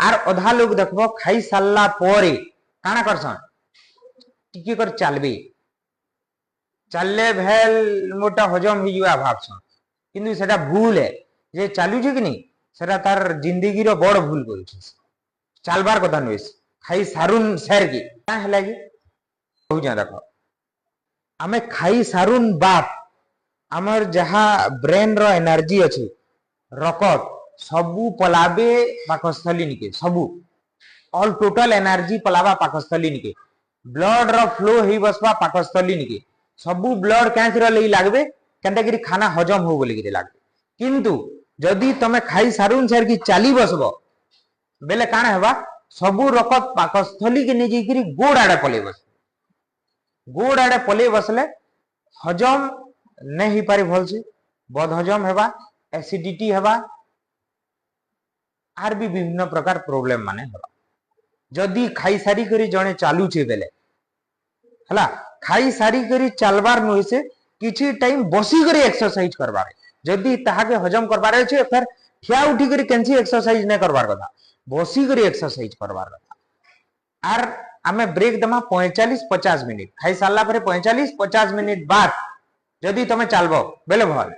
are अधा लोग देखो खाई सारला परे काना करसन टिके कर चलबे चलले भेल मोटा हजम हो जुआ भाबसन किंतु सेटा भूल है जे चालू छे कि नहीं सेटा तार जिंदगी रो बड़ भूल करूछ चालबार कथा नुइस खाई सारुन शेर की का हला कि बुझा देखो आमे खाई सारुन बात आमर जहा ब्रेन रो एनर्जी अछि रकत सबू पलाबे पाकस्थली निके सबू ऑल टोटल एनर्जी पलावा पाकस्थली निके ब्लड रो फ्लो ही बसवा पाकस्थली निके सबू ब्लड कैंच रो लई लागबे केनटा कि खाना हजम हो बोली कि लागबे किंतु जदी तमे खाई सारुन शेर की चाली बसबो बेले काना हेबा सबू रकत पाकस्थली के निजे कि गोड़ आड़े पले बस गोड़ आड़े पले बसले हजम नहीं ही पारे भल से बद हजम हेबा एसिडिटी हेबा आर भी विभिन्न प्रकार प्रॉब्लम माने हेबा जदी खाई सारी करी जणे चालू छे बेले हला खाई सारी करी चलबार नुई से किछि टाइम बसी करी एक्सरसाइज करबार जदी ताहा के हजम करबार छे फिर ठिया उठी करी केनसी एक्सरसाइज नै करबार कथा बसी करी एक्सरसाइज करबार कथा आर आमे ब्रेक दमा 45-50 मिनिट खाई सारला परे 45-50 मिनिट बाद जदी तमे चलबो बेले भल